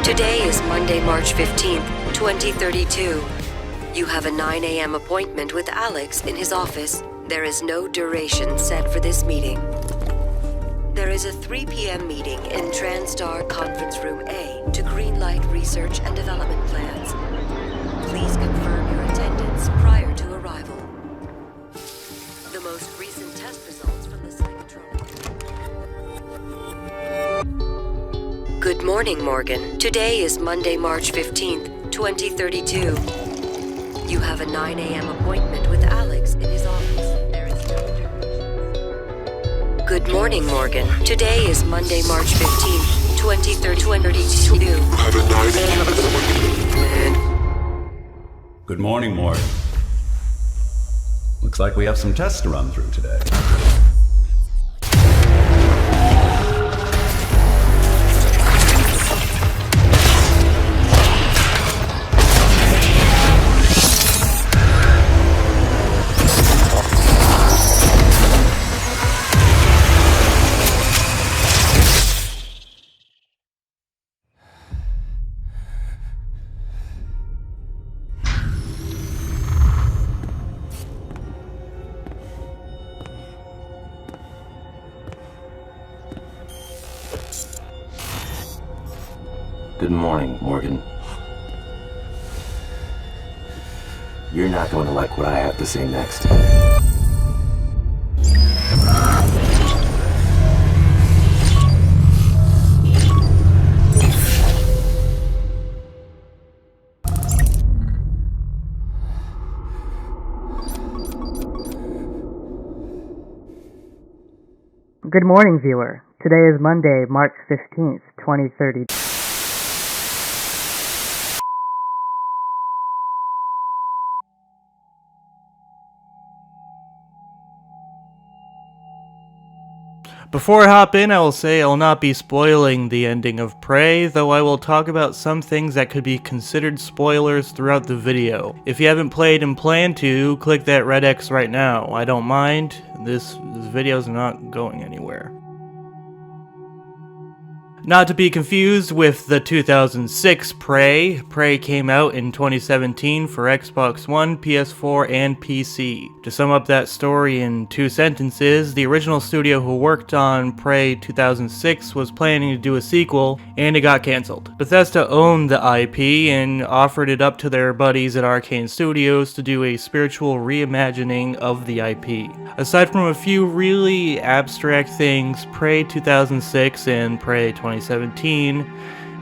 Today is Monday, March 15th, 2032. You have a 9 a.m. appointment with Alex in his office. There is no duration set for this meeting. There is a 3 p.m. meeting in TranStar Conference Room A to greenlight research and development plans. Please confirm your attendance prior to arrival. The most recent test results from the psychotronic... Good morning, Morgan. Today is Monday, March 15th, 2032. You have a 9 a.m. appointment with Alex in his office. There is no duration. Good morning, Morgan. Today is Monday, March 15th, 2032. You have a 9 a.m. appointment. Good morning, Morgan. Looks like we have some tests to run through today. Good morning, Morgan. You're not going to like what I have to say next. Good morning, viewer. Today is Monday, March 15th, 2030. Before I hop in, I will say I will not be spoiling the ending of Prey, though I will talk about some things that could be considered spoilers throughout the video. If you haven't played and plan to, click that red X right now. I don't mind. This video's not going anywhere. Not to be confused with the 2006 Prey. Prey came out in 2017 for Xbox One, PS4, and PC. To sum up that story in 2 sentences, the original studio who worked on Prey 2006 was planning to do a sequel, and it got cancelled. Bethesda owned the IP and offered it up to their buddies at Arcane Studios to do a spiritual reimagining of the IP. Aside from a few really abstract things, Prey 2006 and Prey 2017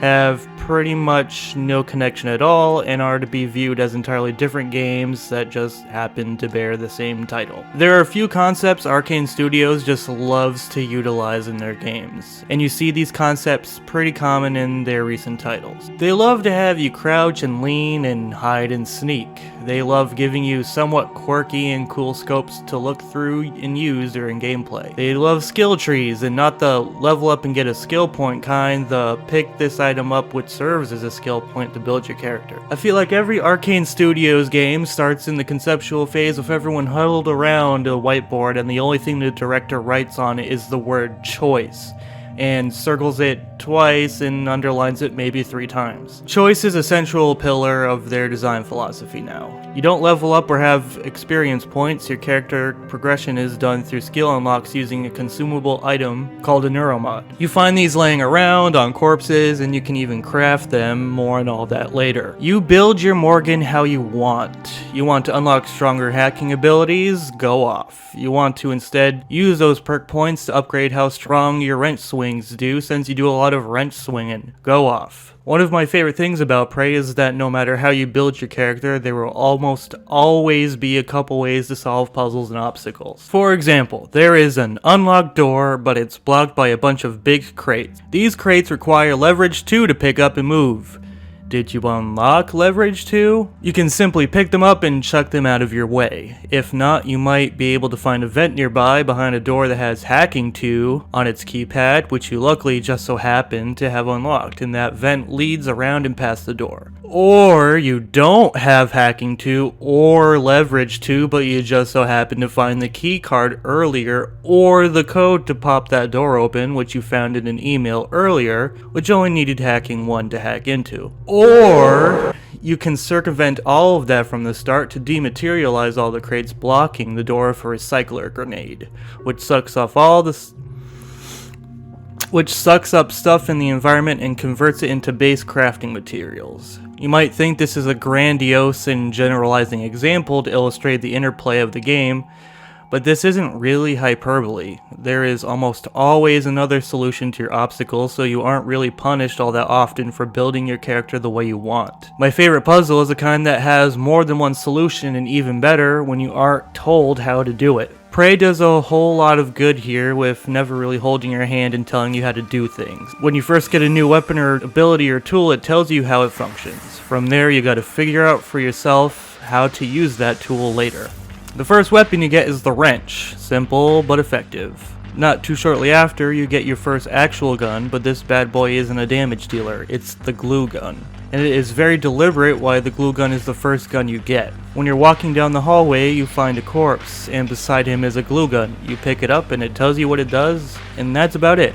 have pretty much no connection at all and are to be viewed as entirely different games that just happen to bear the same title. There are a few concepts Arcane Studios just loves to utilize in their games, and you see these concepts pretty common in their recent titles. They love to have you crouch and lean and hide and sneak. They love giving you somewhat quirky and cool scopes to look through and use during gameplay. They love skill trees, and not the level up and get a skill point kind, the pick this item up which serves as a skill point to build your character. I feel like every Arcane Studios game starts in the conceptual phase of everyone huddled around a whiteboard, and the only thing the director writes on it is the word choice, and circles it twice and underlines it maybe 3 times. Choice is a central pillar of their design philosophy now. You don't level up or have experience points. Your character progression is done through skill unlocks using a consumable item called a neuromod. You find these laying around on corpses, and you can even craft them. More on all that later. You build your Morgan how you want. You want to unlock stronger hacking abilities? Go off. You want to instead use those perk points to upgrade how strong your wrench swings do, since you do a lot of wrench swinging. Go off. One of my favorite things about Prey is that no matter how you build your character, there will almost always be a couple ways to solve puzzles and obstacles. For example, there is an unlocked door, but it's blocked by a bunch of big crates. These crates require leverage 2 to pick up and move. Did you unlock Leverage 2? You can simply pick them up and chuck them out of your way. If not, you might be able to find a vent nearby behind a door that has Hacking 2 on its keypad, which you luckily just so happen to have unlocked, and that vent leads around and past the door. Or you don't have Hacking 2 or Leverage 2, but you just so happen to find the key card earlier or the code to pop that door open, which you found in an email earlier, which only needed Hacking 1 to hack into. Or you can circumvent all of that from the start to dematerialize all the crates blocking the door of a recycler grenade, which sucks up stuff in the environment and converts it into base crafting materials. You might think this is a grandiose and generalizing example to illustrate the interplay of the game, but this isn't really hyperbole. There is almost always another solution to your obstacles, so you aren't really punished all that often for building your character the way you want. My favorite puzzle is the kind that has more than one solution, and even better when you aren't told how to do it. Prey does a whole lot of good here with never really holding your hand and telling you how to do things. When you first get a new weapon or ability or tool, it tells you how it functions. From there, you gotta figure out for yourself how to use that tool later. The first weapon you get is the wrench, simple but effective. Not too shortly after, you get your first actual gun, but this bad boy isn't a damage dealer, it's the glue gun. And it is very deliberate why the glue gun is the first gun you get. When you're walking down the hallway, you find a corpse, and beside him is a glue gun. You pick it up and it tells you what it does, and that's about it.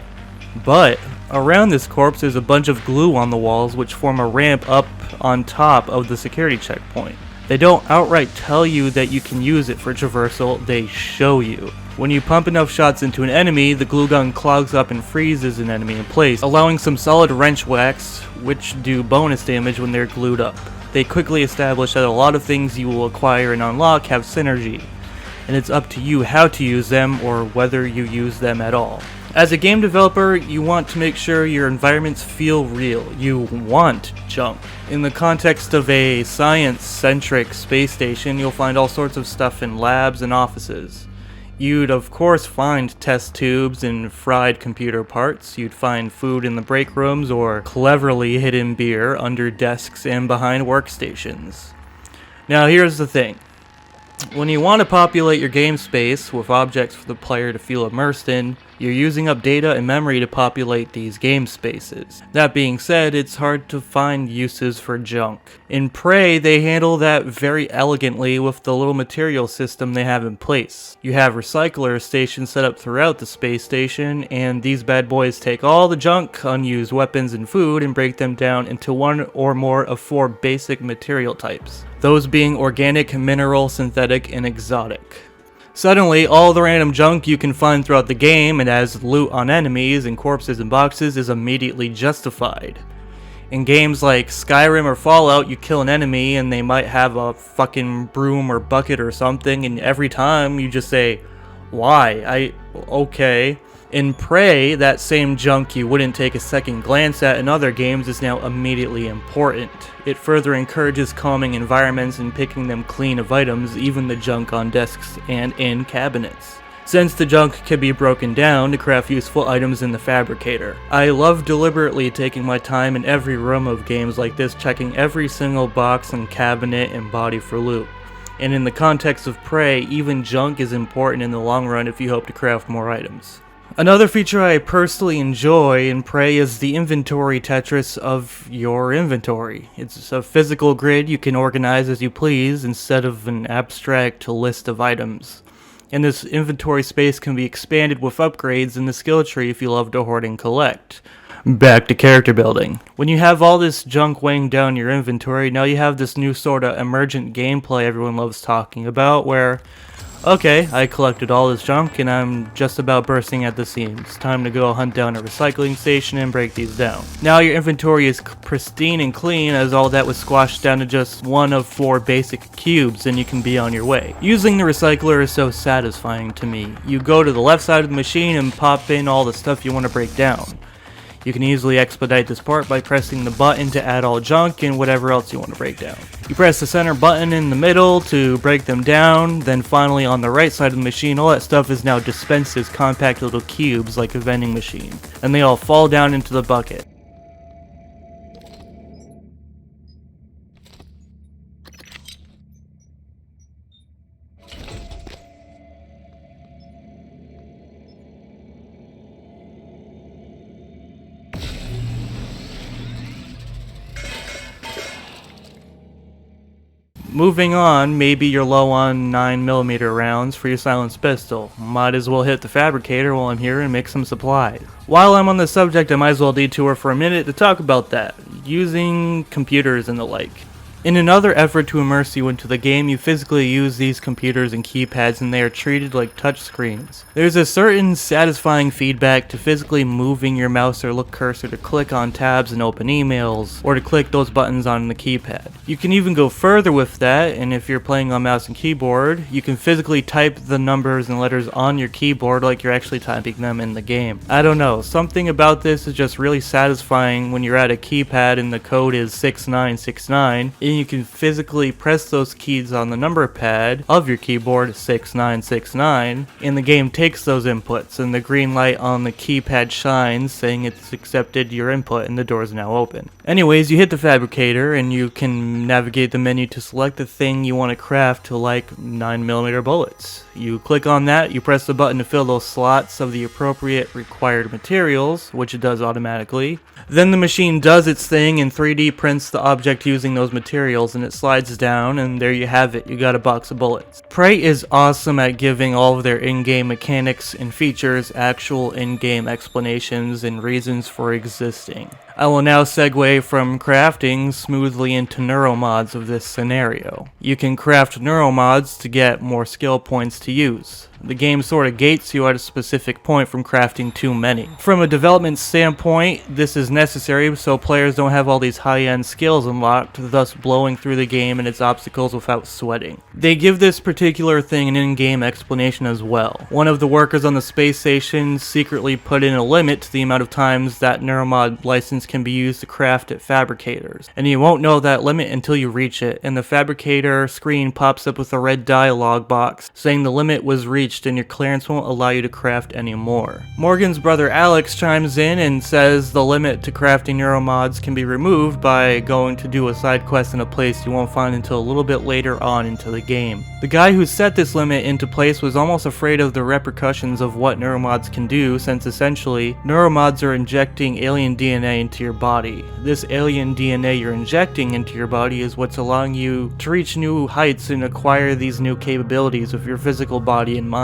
But around this corpse is a bunch of glue on the walls which form a ramp up on top of the security checkpoint. They don't outright tell you that you can use it for traversal, they show you. When you pump enough shots into an enemy, the glue gun clogs up and freezes an enemy in place, allowing some solid wrench whacks, which do bonus damage when they're glued up. They quickly establish that a lot of things you will acquire and unlock have synergy, and it's up to you how to use them or whether you use them at all. As a game developer, you want to make sure your environments feel real. You want junk. In the context of a science-centric space station, you'll find all sorts of stuff in labs and offices. You'd of course find test tubes and fried computer parts. You'd find food in the break rooms or cleverly hidden beer under desks and behind workstations. Now here's the thing. When you want to populate your game space with objects for the player to feel immersed in, you're using up data and memory to populate these game spaces. That being said, it's hard to find uses for junk. In Prey, they handle that very elegantly with the little material system they have in place. You have recycler stations set up throughout the space station, and these bad boys take all the junk, unused weapons and food, and break them down into one or more of 4 basic material types. Those being organic, mineral, synthetic, and exotic. Suddenly, all the random junk you can find throughout the game and as loot on enemies and corpses and boxes is immediately justified. In games like Skyrim or Fallout, you kill an enemy and they might have a fucking broom or bucket or something, and every time you just say, why? Okay. In Prey, that same junk you wouldn't take a second glance at in other games is now immediately important. It further encourages calming environments and picking them clean of items, even the junk on desks and in cabinets, since the junk can be broken down to craft useful items in the fabricator. I love deliberately taking my time in every room of games like this, checking every single box and cabinet and body for loot. And in the context of Prey, even junk is important in the long run if you hope to craft more items. Another feature I personally enjoy in Prey is the inventory Tetris of your inventory. It's a physical grid you can organize as you please instead of an abstract list of items. And this inventory space can be expanded with upgrades in the skill tree if you love to hoard and collect. Back to character building. When you have all this junk weighing down your inventory, now you have this new sort of emergent gameplay everyone loves talking about where, okay, I collected all this junk and I'm just about bursting at the seams. Time to go hunt down a recycling station and break these down. Now your inventory is pristine and clean as all that was squashed down to just one of 4 basic cubes and you can be on your way. Using the recycler is so satisfying to me. You go to the left side of the machine and pop in all the stuff you want to break down. You can easily expedite this part by pressing the button to add all junk and whatever else you want to break down. You press the center button in the middle to break them down, then finally on the right side of the machine, all that stuff is now dispensed as compact little cubes like a vending machine, and they all fall down into the bucket. Moving on, maybe you're low on 9mm rounds for your silenced pistol. Might as well hit the fabricator while I'm here and make some supplies. While I'm on the subject, I might as well detour for a minute to talk about that, using computers and the like. In another effort to immerse you into the game, you physically use these computers and keypads and they are treated like touchscreens. There's a certain satisfying feedback to physically moving your mouse or look cursor to click on tabs and open emails, or to click those buttons on the keypad. You can even go further with that, and if you're playing on mouse and keyboard, you can physically type the numbers and letters on your keyboard like you're actually typing them in the game. I don't know, something about this is just really satisfying when you're at a keypad and the code is 6969, and you can physically press those keys on the number pad of your keyboard 6969, and the game takes those inputs and the green light on the keypad shines saying it's accepted your input and the door is now open. Anyways, you hit the fabricator and you can navigate the menu to select the thing you want to craft to like 9mm bullets. You click on that, you press the button to fill those slots of the appropriate required materials, which it does automatically. Then the machine does its thing and 3D prints the object using those materials, and it slides down, and there you have it, you got a box of bullets. Prey is awesome at giving all of their in-game mechanics and features actual in-game explanations and reasons for existing. I will now segue from crafting smoothly into neuromods of this scenario. You can craft neuromods to get more skill points to use. The game sort of gates you at a specific point from crafting too many. From a development standpoint, this is necessary so players don't have all these high-end skills unlocked, thus blowing through the game and its obstacles without sweating. They give this particular thing an in-game explanation as well. One of the workers on the space station secretly put in a limit to the amount of times that neuromod license can be used to craft at fabricators, and you won't know that limit until you reach it, and the fabricator screen pops up with a red dialog box saying the limit was reached and your clearance won't allow you to craft anymore. Morgan's brother Alex chimes in and says the limit to crafting neuromods can be removed by going to do a side quest in a place you won't find until a little bit later on into the game. The guy who set this limit into place was almost afraid of the repercussions of what neuromods can do, since essentially neuromods are injecting alien DNA into your body. This alien DNA you're injecting into your body is what's allowing you to reach new heights and acquire these new capabilities with your physical body in mind.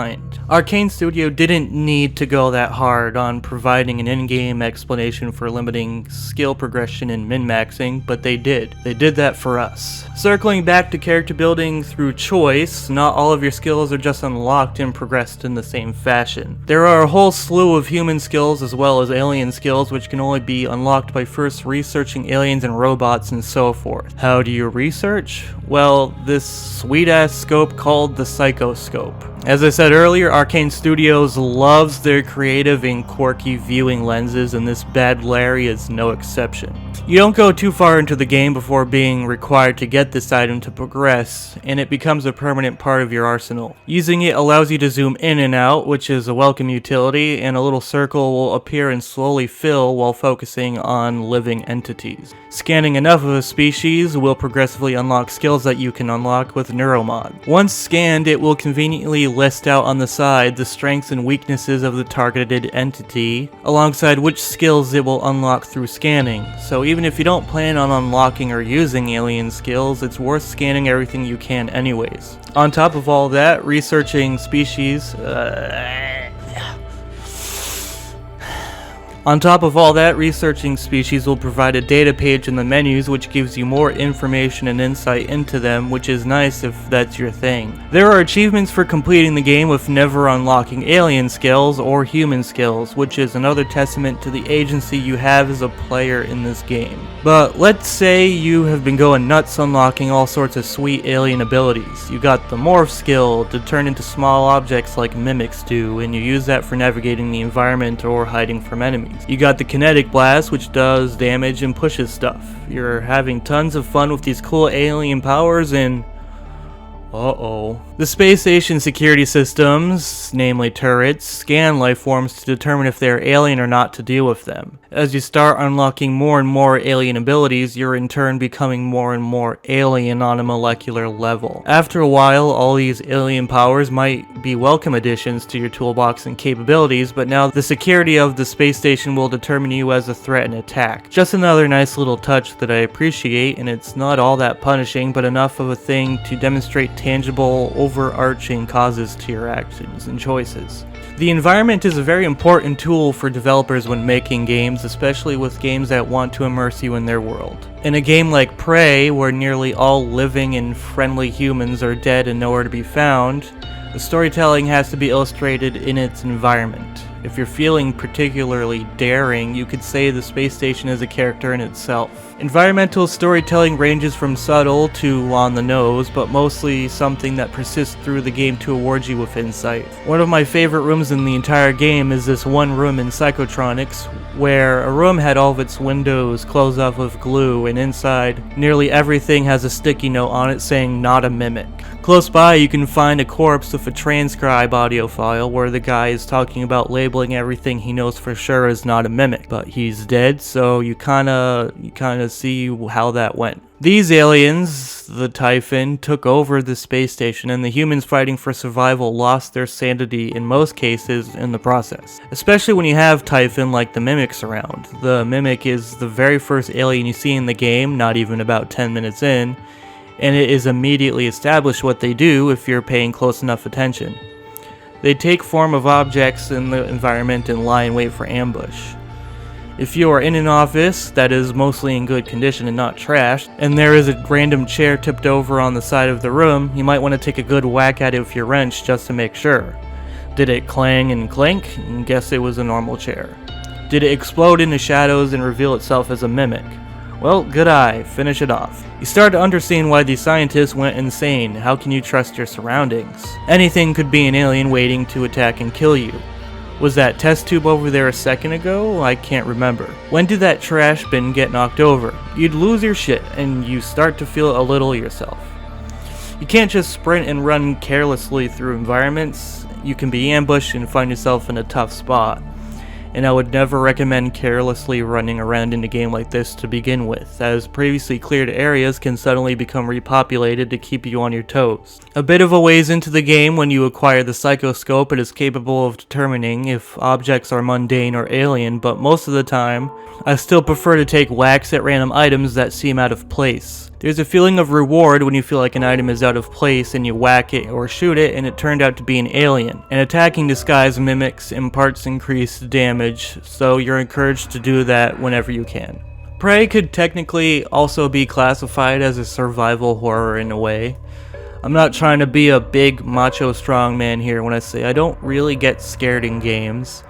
Arcane Studio didn't need to go that hard on providing an in-game explanation for limiting skill progression and min-maxing, but they did. They did that for us. Circling back to character building through choice, not all of your skills are just unlocked and progressed in the same fashion. There are a whole slew of human skills as well as alien skills which can only be unlocked by first researching aliens and robots and so forth. How do you research? Well, this sweet-ass scope called the Psychoscope. As I said earlier, Arcane Studios loves their creative and quirky viewing lenses, and this Bad Larry is no exception. You don't go too far into the game before being required to get this item to progress, and it becomes a permanent part of your arsenal. Using it allows you to zoom in and out, which is a welcome utility, and a little circle will appear and slowly fill while focusing on living entities. Scanning enough of a species will progressively unlock skills that you can unlock with Neuromod. Once scanned, it will conveniently list out on the side the strengths and weaknesses of the targeted entity, alongside which skills it will unlock through scanning. So even if you don't plan on unlocking or using alien skills, it's worth scanning everything you can anyways. On top of all that, researching species will provide a data page in the menus which gives you more information and insight into them, which is nice if that's your thing. There are achievements for completing the game with never unlocking alien skills or human skills, which is another testament to the agency you have as a player in this game. But let's say you have been going nuts unlocking all sorts of sweet alien abilities. You got the morph skill to turn into small objects like mimics do, and you use that for navigating the environment or hiding from enemies. You got the kinetic blast, which does damage and pushes stuff. You're having tons of fun with these cool alien powers, and the space station security systems, namely turrets, scan life forms to determine if they are alien or not to deal with them. As you start unlocking more and more alien abilities, you're in turn becoming more and more alien on a molecular level. After a while, all these alien powers might be welcome additions to your toolbox and capabilities, but now the security of the space station will determine you as a threat and attack. Just another nice little touch that I appreciate, and it's not all that punishing, but enough of a thing to demonstrate tangible, overarching causes to your actions and choices. The environment is a very important tool for developers when making games, especially with games that want to immerse you in their world. In a game like Prey, where nearly all living and friendly humans are dead and nowhere to be found, the storytelling has to be illustrated in its environment. If you're feeling particularly daring, you could say the space station is a character in itself. Environmental storytelling ranges from subtle to on the nose, but mostly something that persists through the game to award you with insight. One of my favorite rooms in the entire game is this one room in Psychotronics, where a room had all of its windows closed off with glue, and inside, nearly everything has a sticky note on it saying "not a mimic." Close by, you can find a corpse with a transcribe audio file where the guy is talking about labeling everything he knows for sure as not a mimic, but he's dead, so you kinda see how that went. These aliens, the Typhon, took over the space station, and the humans fighting for survival lost their sanity in most cases in the process. Especially when you have Typhon like the Mimics around. The Mimic is the very first alien you see in the game, not even about 10 minutes in, and it is immediately established what they do if you're paying close enough attention. They take form of objects in the environment and lie in wait for ambush. If you are in an office that is mostly in good condition and not trashed, and there is a random chair tipped over on the side of the room, you might want to take a good whack at it with your wrench just to make sure. Did it clang and clink? Guess it was a normal chair. Did it explode into shadows and reveal itself as a mimic? Well, good eye, finish it off. You start to understand why these scientists went insane. How can you trust your surroundings? Anything could be an alien waiting to attack and kill you. Was that test tube over there a second ago? I can't remember. When did that trash bin get knocked over? You'd lose your shit, and you start to feel a little yourself. You can't just sprint and run carelessly through environments. You can be ambushed and find yourself in a tough spot. And I would never recommend carelessly running around in a game like this to begin with, as previously cleared areas can suddenly become repopulated to keep you on your toes. A bit of a ways into the game, when you acquire the psychoscope, it is capable of determining if objects are mundane or alien, but most of the time, I still prefer to take whacks at random items that seem out of place. There's a feeling of reward when you feel like an item is out of place and you whack it or shoot it and it turned out to be an alien. An attacking disguise mimics imparts increased damage, so you're encouraged to do that whenever you can. Prey could technically also be classified as a survival horror in a way. I'm not trying to be a big macho strongman here when I say I don't really get scared in games.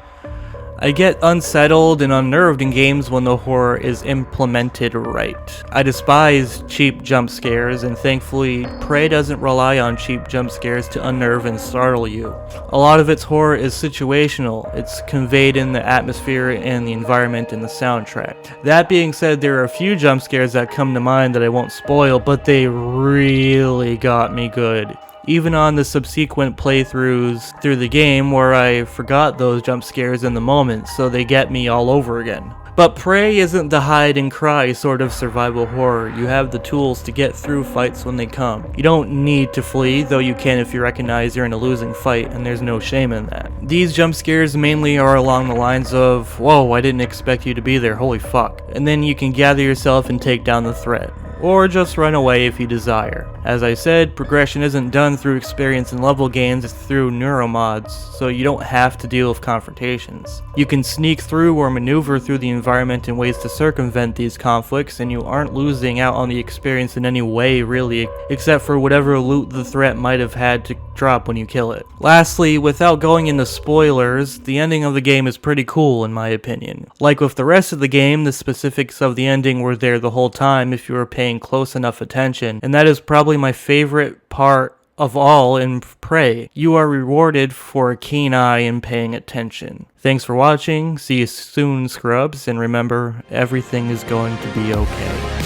I get unsettled and unnerved in games when the horror is implemented right. I despise cheap jump scares, and thankfully, Prey doesn't rely on cheap jump scares to unnerve and startle you. A lot of its horror is situational. It's conveyed in the atmosphere and the environment and the soundtrack. That being said, there are a few jump scares that come to mind that I won't spoil, but they really got me good. Even on the subsequent playthroughs through the game where I forgot those jump scares in the moment, so they get me all over again. But Prey isn't the hide and cry sort of survival horror. You have the tools to get through fights when they come. You don't need to flee, though you can if you recognize you're in a losing fight, and there's no shame in that. These jump scares mainly are along the lines of, whoa, I didn't expect you to be there, holy fuck. And then you can gather yourself and take down the threat. Or just run away if you desire. As I said, progression isn't done through experience in level gains, it's through neuromods, so you don't have to deal with confrontations. You can sneak through or maneuver through the environment in ways to circumvent these conflicts, and you aren't losing out on the experience in any way really, except for whatever loot the threat might have had to drop when you kill it. Lastly, without going into spoilers, the ending of the game is pretty cool in my opinion. Like with the rest of the game, the specifics of the ending were there the whole time if you were paying close enough attention, and that is probably my favorite part of all in Prey. You are rewarded for a keen eye and paying attention. Thanks for watching, see you soon scrubs, and remember, everything is going to be okay.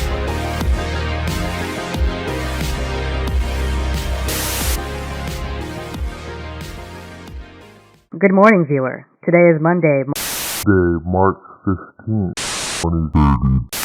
Good morning, viewer. Today is Monday, March 15th, 2030.